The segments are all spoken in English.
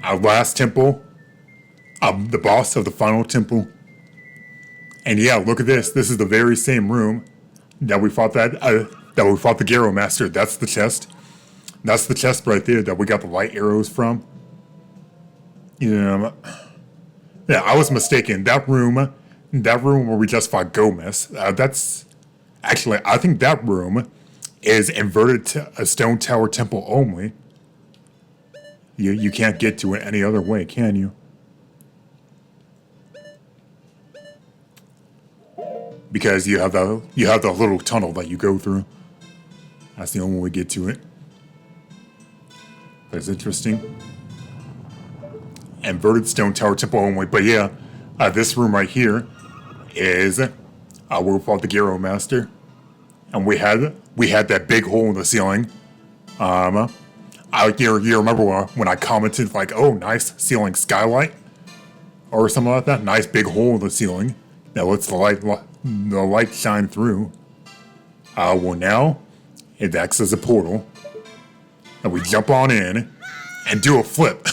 our last temple, the boss of the final temple. And yeah, look at this. This is the very same room that we fought the Garo Master. That's the chest. That's the chest right there that we got the light arrows from. Yeah, I was mistaken. That room where we just fought Gomez. That's actually, I think that room is inverted to a stone tower temple only. You can't get to it any other way, can you? Because you have the little tunnel that you go through. That's the only way to get to it. That's interesting. Inverted stone tower temple only. But yeah, this room right here is where we fought the Garo Master, and we had that big hole in the ceiling. You remember when I commented like, "Oh, nice ceiling skylight," or something like that. Nice big hole in the ceiling that lets the light shine through. Well, now it acts as a portal, and we jump on in and do a flip,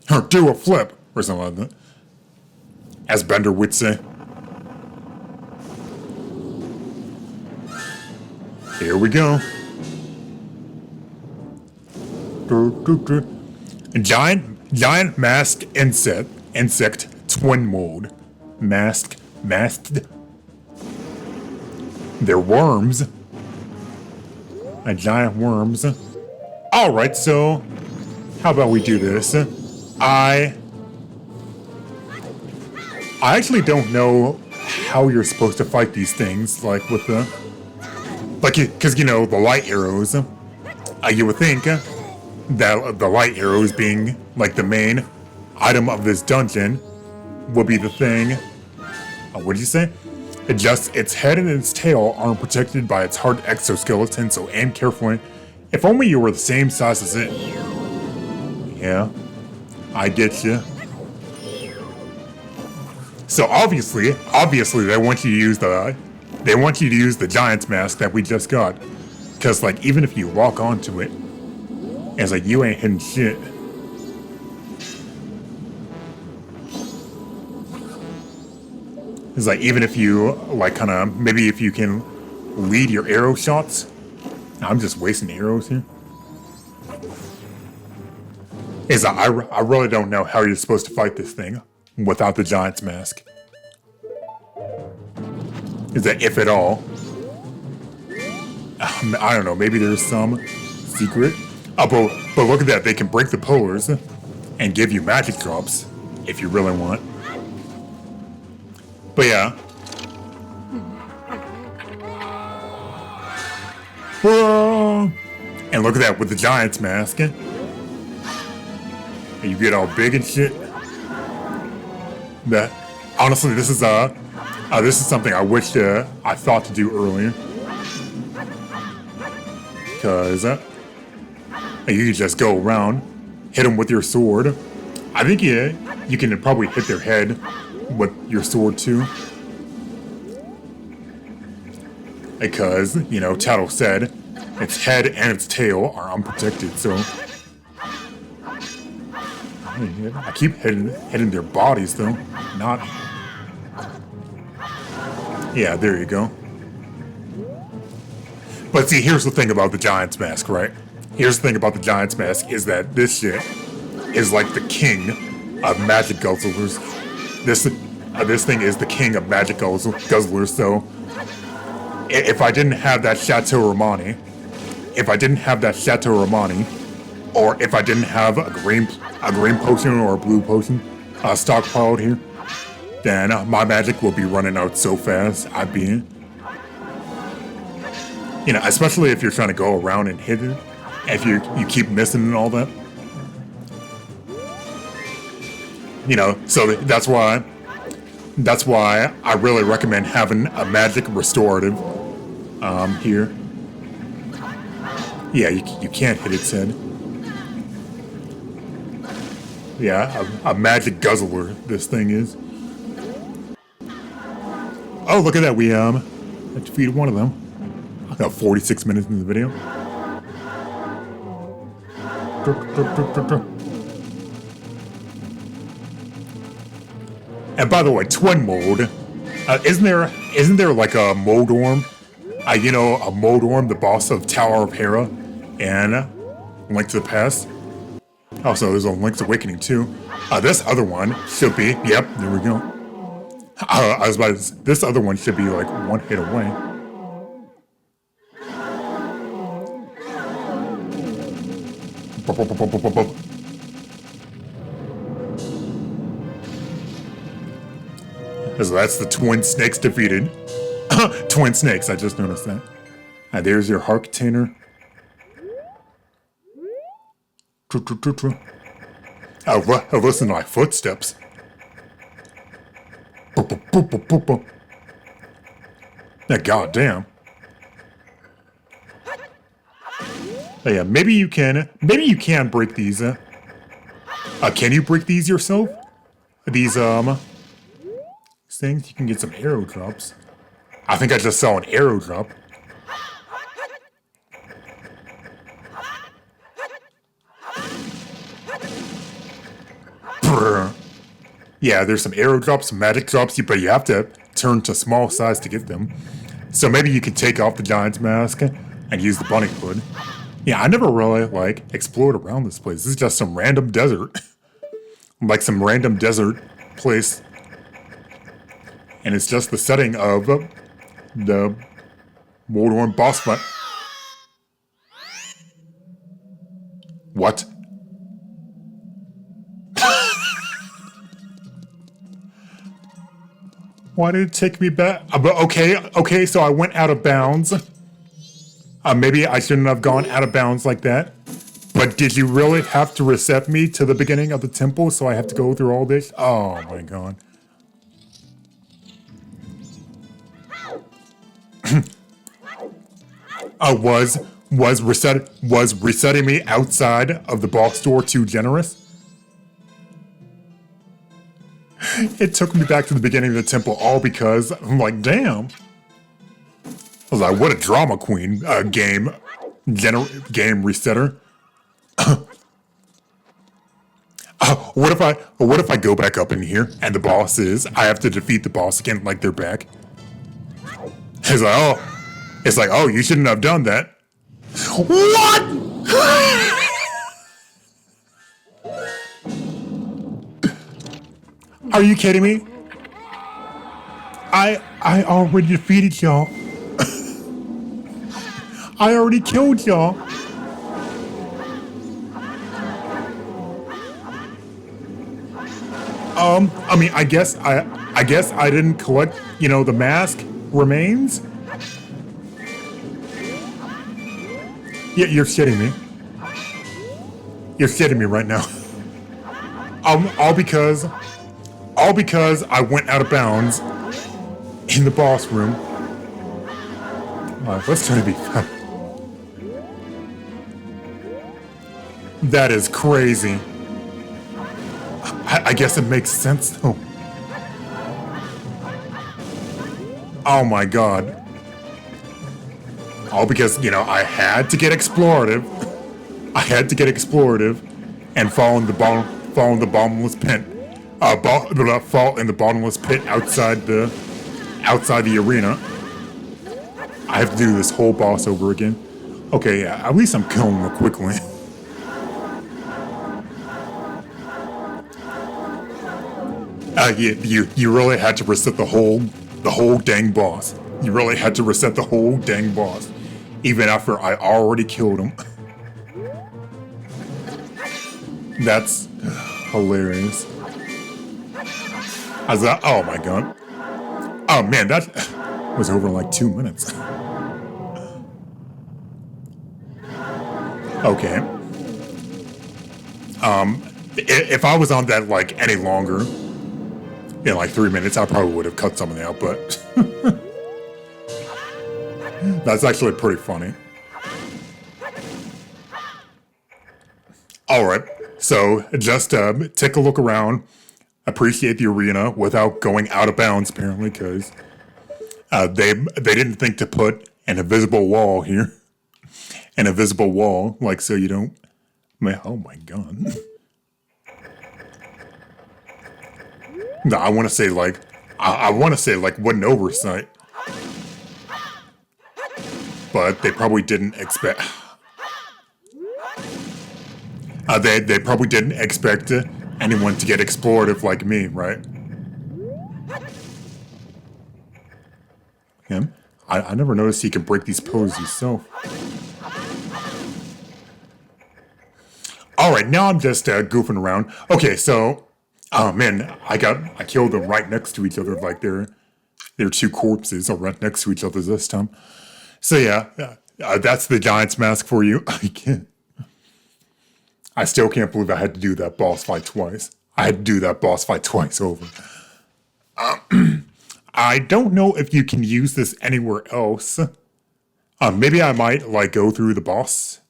or something like that, as Bender would say. Here we go. Giant masked insect Twinmold. Masked. They're worms. Giant worms. Alright, so how about we do this? I actually don't know how you're supposed to fight these things, like with the because you know the light arrows. You would think that the light arrows being like the main item of this dungeon would be the thing. What did you say? Just its head and its tail aren't protected by its hard exoskeleton, so aim carefully. If only you were the same size as it. Yeah, I get you. So obviously they want you to use the giant's mask that we just got, because like even if you walk onto it, it's like you ain't hitting shit. It's like even if you like kind of maybe if you can lead your arrow shots. I'm just wasting arrows here. Is I really don't know how you're supposed to fight this thing without the giant's mask. Is that if at all? I don't know. Maybe there's some secret. But look at that. They can break the pillars and give you magic drops if you really want. But yeah. Whoa. And look at that with the giant's mask. And you get all big and shit. That honestly, this is something I wish I thought to do earlier. Cause you can just go around, hit them with your sword. I think you can probably hit their head with your sword too. Because, you know, Tattle said its head and its tail are unprotected, so I keep hitting their bodies though. Not. Yeah, there you go. But see, here's the thing about the Giant's Mask, right? Here's the thing about the Giant's Mask is that this shit is like the king of magic guzzlers. This thing is the king of magic guzzlers, so if I didn't have that Chateau Romani, or if I didn't have a green potion or a blue potion stockpiled here, then my magic will be running out so fast. I'd be, you know, especially if you're trying to go around and hit it, if you keep missing and all that. You know, so that's why I really recommend having a magic restorative here. Yeah, you can't hit its head. Yeah, a magic guzzler, this thing is. Oh, look at that, we defeated one of them. I got 46 minutes in the video. And by the way, Twinmold, isn't there like a mold orm? You know, a mold orm, the boss of Tower of Hera, and Link to the Past. Also, there's a Link's Awakening too. This other one should be. Yep, there we go. I was about to. This other one should be like one hit away. So that's the twin snakes defeated. Twin snakes, I just noticed that. There's your heart container. Oh, listen to my footsteps. Goddamn. Oh, yeah, maybe you can break these. Can you break these yourself? These things? You can get some arrow drops. I think I just saw an arrow drop. Brr. Yeah, there's some arrow drops, some magic drops, but you have to turn to small size to get them. So maybe you can take off the giant's mask and use the bunny hood. Yeah, I never really, explored around this place. This is just some random desert. Like some random desert place. And it's just the setting of the Moldorm boss fight. What? Why did it take me back? Okay, so I went out of bounds. Maybe I shouldn't have gone out of bounds like that. But did you really have to reset me to the beginning of the temple so I have to go through all this? Oh my god. Was resetting me outside of the boss door too generous? It took me back to the beginning of the temple all because I'm like, damn. I was like, what a drama queen game resetter. What if I go back up in here and the boss is I have to defeat the boss again like they're back? It's like, oh, you shouldn't have done that. What? Are you kidding me? I already defeated y'all. I already killed y'all. I mean, I guess I didn't collect, the mask remains. Yeah, you're shitting me. You're shitting me right now. All because I went out of bounds in the boss room. Alright, let's try to be fun. That is crazy. I guess it makes sense though. Oh my god. All because, I had to get explorative. I had to get explorative and fall in the bottomless pit. Fall in the bottomless pit outside the arena. I have to do this whole boss over again. Okay, yeah, at least I'm killing him quickly. You really had to reset the whole dang boss. You really had to reset the whole dang boss. Even after I already killed him. That's hilarious. I was like, oh my god. Oh man, that was over in like 2 minutes. Okay. If I was on that like any longer, in like 3 minutes, I probably would have cut something out, but that's actually pretty funny. Alright, so just take a look around, appreciate the arena without going out of bounds apparently, because they didn't think to put an invisible wall here. An invisible wall, like so you don't... Oh my god. No, I want to say like, I want to say like what an oversight. But they probably didn't expect. They probably didn't expect anyone to get explorative like me, right? Him? I never noticed he can break these poses, so. Alright, now I'm just goofing around. Okay, so. Oh man, I killed them right next to each other, like they're two corpses are right next to each other this time. So yeah, that's the Giant's Mask for you. I still can't believe I had to do that boss fight twice. I had to do that boss fight twice over. I don't know if you can use this anywhere else. Maybe I might like go through the boss,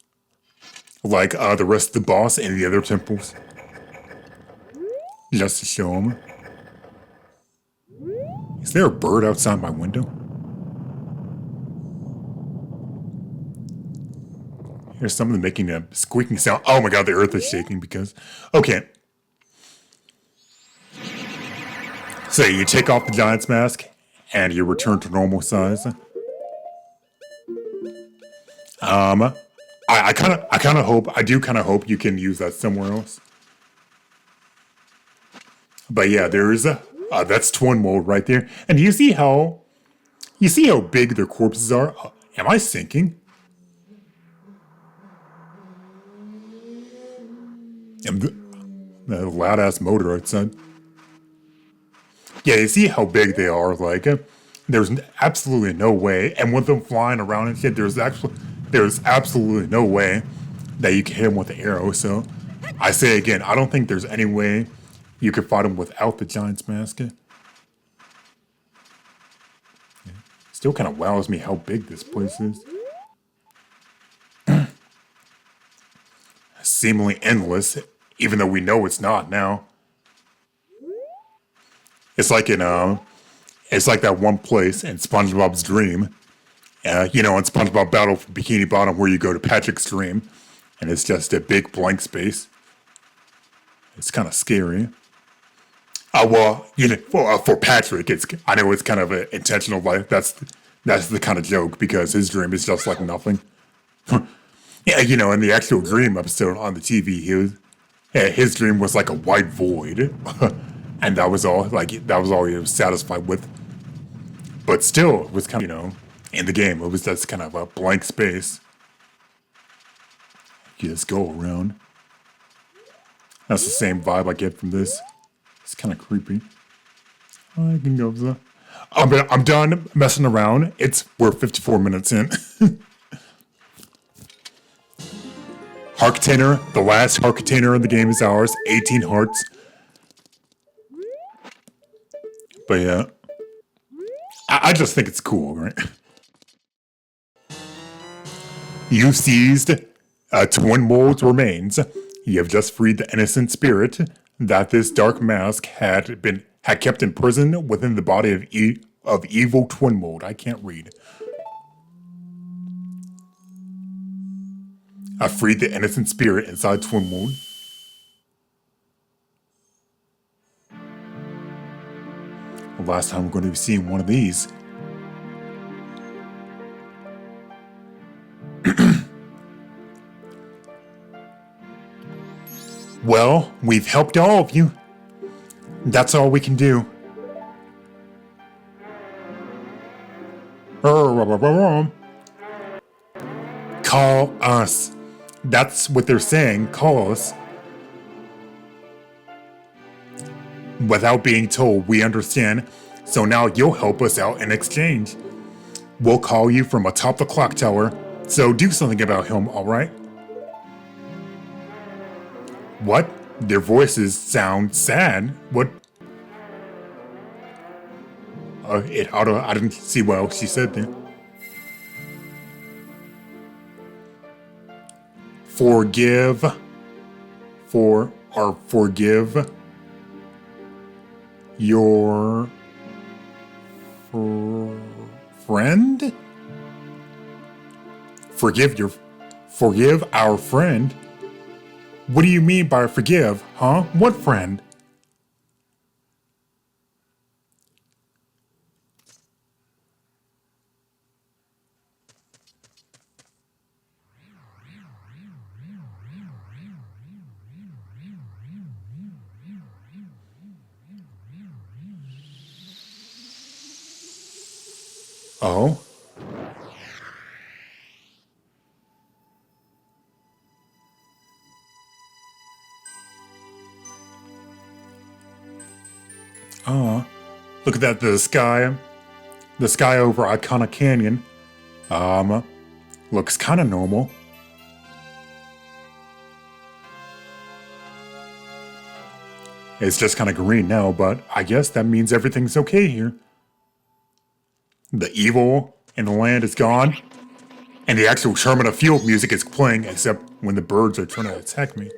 like the rest of the boss in the other temples, just to show them. Is there a bird outside my window? Here's something making a squeaking sound. Oh my god, the earth is shaking because. Okay. So you take off the Giant's Mask and you return to normal size. I kind of hope you can use that somewhere else. But yeah, there's that's Twinmold right there. And you see how big their corpses are? Am I sinking? The loud ass motor outside. Yeah, you see how big they are, like, there's absolutely no way, and with them flying around and shit, there's absolutely no way that you can hit them with an arrow, so, I say again, I don't think there's any way you could fight them without the Giant's Mask. Yeah. Still kind of wows me how big this place is. Seemingly endless, even though we know it's not now. It's like it's like that one place in SpongeBob's Dream. You know, in SpongeBob Battle for Bikini Bottom where you go to Patrick's dream, and it's just a big blank space. It's kind of scary. Well, you know, for Patrick, I know it's kind of intentional, like that's the kind of joke because his dream is just like nothing. Yeah, you know, in the actual dream episode on the TV, his dream was like a white void. And that was all he was satisfied with. But still, it was kind of, you know, in the game, it was just kind of a blank space. You just go around. That's the same vibe I get from this. It's kind of creepy. I can go there. I'm done messing around. We're 54 minutes in. Heart container, the last heart container in the game is ours. 18 hearts. But yeah, I just think it's cool, right? You seized Twinmold's remains. You have just freed the innocent spirit that this dark mask had kept imprisoned within the body of evil Twinmold. I can't read. I freed the innocent spirit inside Twinmold. Last time we're going to be seeing one of these. Well, we've helped all of you. That's all we can do. Call us. That's what they're saying. Call us. Without being told, we understand, so now you'll help us out in exchange. We'll call you from atop the clock tower, so do something about him, alright? What? Their voices sound sad. What? I didn't see what else she said there. Forgive your friend? Forgive our friend? What do you mean by forgive, huh? What friend? Oh? Oh. Look at that, the sky. The sky over Iconic Canyon. Looks kind of normal. It's just kind of green now, but I guess that means everything's okay here. The evil in the land is gone, and the actual Sherman of Field music is playing, except when the birds are trying to attack me.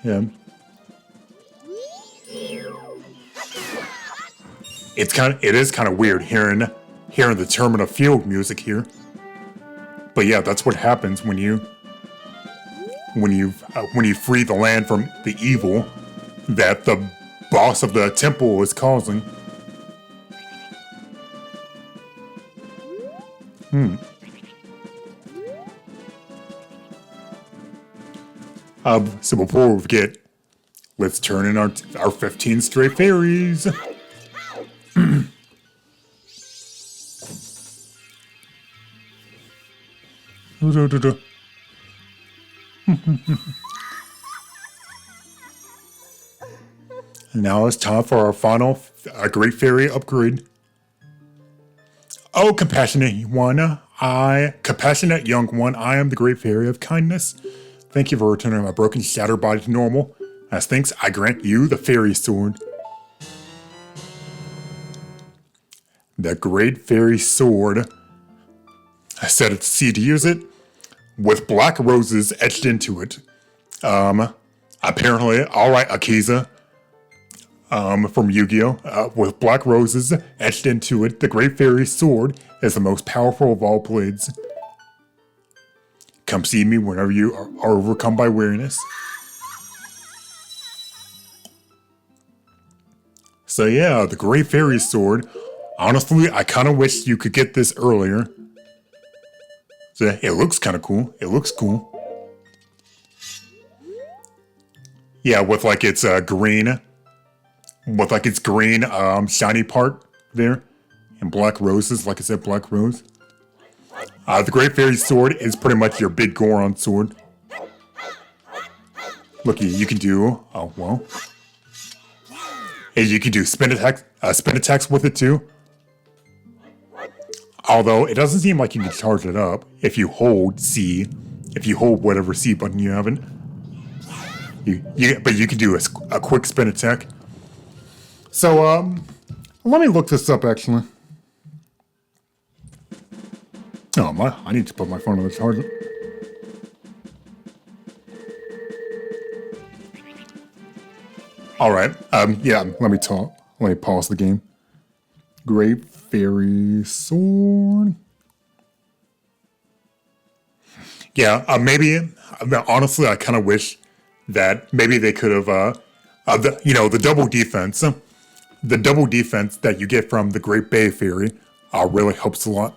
Yeah. It is kind of weird hearing the Sherman of Field music here. But yeah, that's what happens when you free the land from the evil that the boss of the temple is causing. So before we forget, let's turn in our 15 stray fairies. Now it's time for our final Great Fairy upgrade. Oh, compassionate young one, I am the Great Fairy of Kindness. Thank you for returning my broken, shattered body to normal. As thanks, I grant you the Fairy Sword. The Great Fairy Sword. I set it to C to use it, with black roses etched into it. Apparently, alright, Akiza. From Yu-Gi-Oh! With black roses etched into it, the Great Fairy Sword is the most powerful of all blades. Come see me whenever you are overcome by weariness. So yeah, the Great Fairy Sword. Honestly, I kind of wish you could get this earlier. So it looks kind of cool. It looks cool. Yeah, with like its green. With like its green shiny part there. And black roses, like I said, black rose. The Great Fairy Sword is pretty much your big Goron sword. Looky, you can do, oh well. Hey, you can do spin attacks with it too. Although it doesn't seem like you can charge it up if you hold C, if you hold whatever C button you haven't. But you can do a quick spin attack. So let me look this up actually. Oh, I need to put my phone on the charger. Alright, yeah, let me pause the game. Great Fairy Sword. Yeah, honestly, I kind of wish that maybe they could have, the double defense. The double defense that you get from the Great Bay Fairy really helps a lot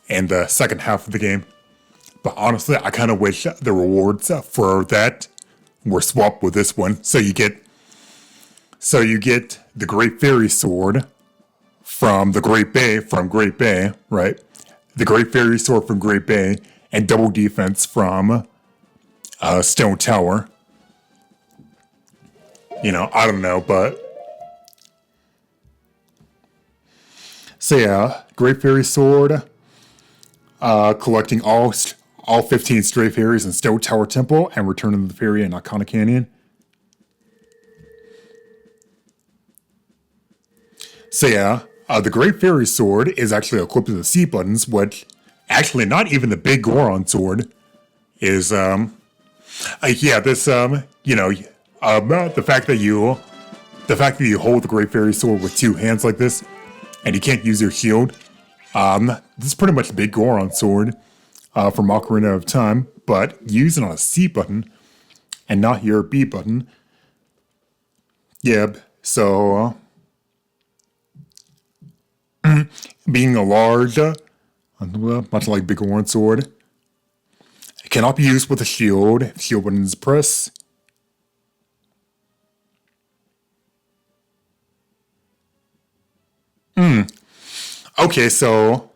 in the second half of the game. But honestly, I kind of wish the rewards for that were swapped with this one. So you get the Great Fairy Sword from the Great Bay, right? The Great Fairy Sword from Great Bay, and double defense from Stone Tower. I don't know, but so yeah, Great Fairy Sword. Collecting all 15 stray fairies in Stone Tower Temple and returning the fairy in Iconic Canyon. So yeah, the Great Fairy Sword is actually equipped with the C buttons, which actually not even the big Goron sword is, the fact that you hold the Great Fairy Sword with two hands like this, and you can't use your shield. This is pretty much the big Goron sword from Ocarina of Time, but using on a C button and not your B button. Yeah, so being a large, much like big Goron sword, it cannot be used with a shield. If shield button is pressed. Okay, so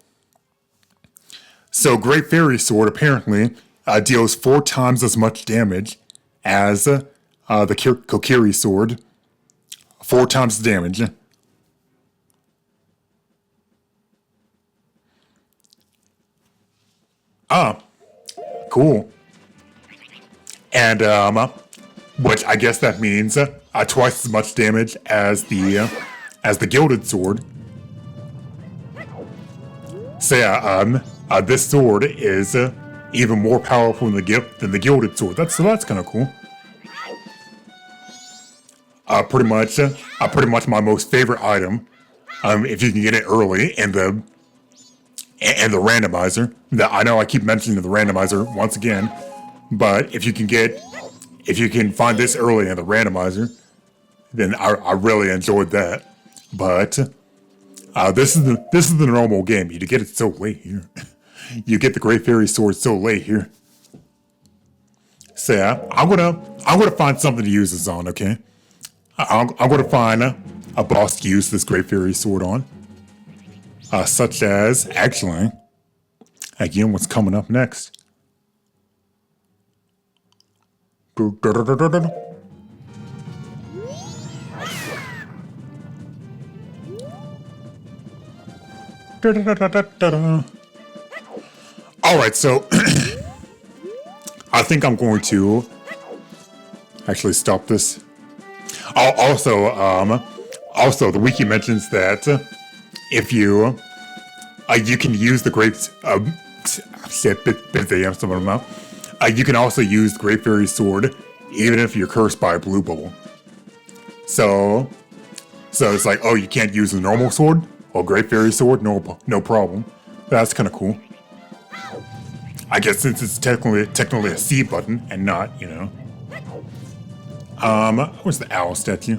Great Fairy Sword apparently deals 4 times as much damage as the Kokiri Sword. 4 times the damage. Ah, cool. And which I guess that means twice as much damage as the Gilded Sword. So yeah, this sword is even more powerful than the Gilded Sword. That's kind of cool. Pretty much my most favorite item. If you can get it early, and the randomizer. I know I keep mentioning the randomizer once again, but if you can find this early in the randomizer, then I really enjoyed that. But this is the normal game. You get it so late here. You get the Great Fairy Sword so late here. So yeah, I'm gonna find something to use this on. Okay, I'm gonna find a boss to use this Great Fairy Sword on. Such as, actually, again, what's coming up next? Alright, so I think I'm going to actually stop this. Also, the wiki mentions that if you can use the Great you can also use the Great Fairy Sword even if you're cursed by a blue bubble. So it's like, oh, you can't use the normal sword? Well, Great Fairy Sword, no problem. That's kind of cool. I guess since it's technically a C button and not, where's the owl statue?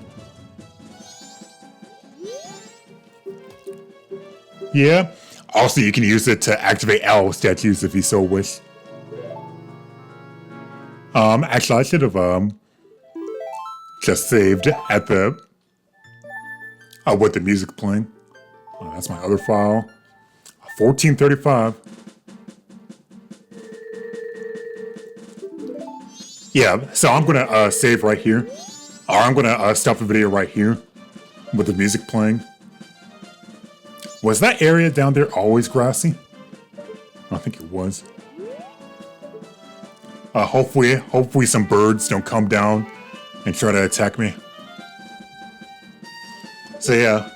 Yeah. Also, you can use it to activate owl statues if you so wish. Actually, I should have just saved at the with the music playing. Oh, that's my other file. 1435. Yeah, so I'm gonna save right here, or I'm gonna stop the video right here with the music playing. Was that area down there always grassy? I think it was. Hopefully some birds don't come down and try to attack me. So yeah,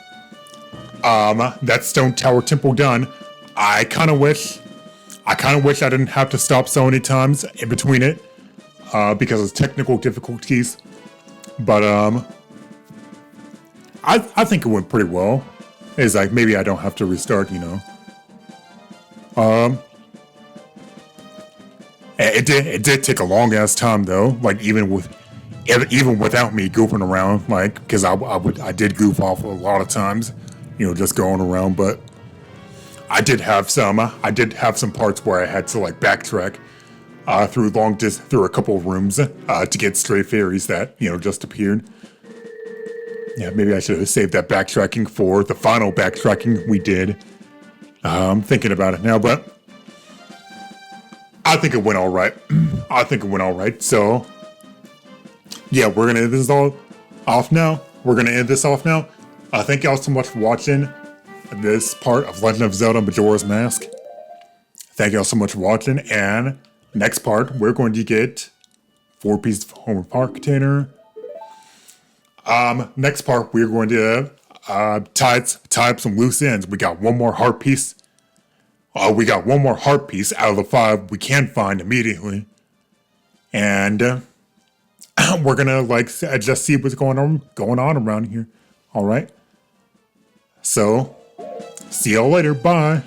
that Stone Tower Temple done. I kind of wish I didn't have to stop so many times in between it, because of technical difficulties. But I think it went pretty well. It's like maybe I don't have to restart, It did take a long ass time though. Like even without me goofing around, like because I did goof off a lot of times, just going around. But I did have some parts where I had to like backtrack through a couple of rooms to get stray fairies that just appeared. Yeah, maybe I should have saved that backtracking for the final backtracking we did. I'm thinking about it now, but I think it went all right. So, yeah, we're gonna end this all off now. Thank y'all so much for watching this part of Legend of Zelda Majora's Mask. Thank y'all so much for watching, and next part we're going to get 4 pieces of Homer Park container. Next part, we're going to tie up some loose ends. We got one more heart piece. We got one more heart piece out of the 5 we can find immediately. And we're gonna just see what's going on around here. Alright? So, see y'all later. Bye.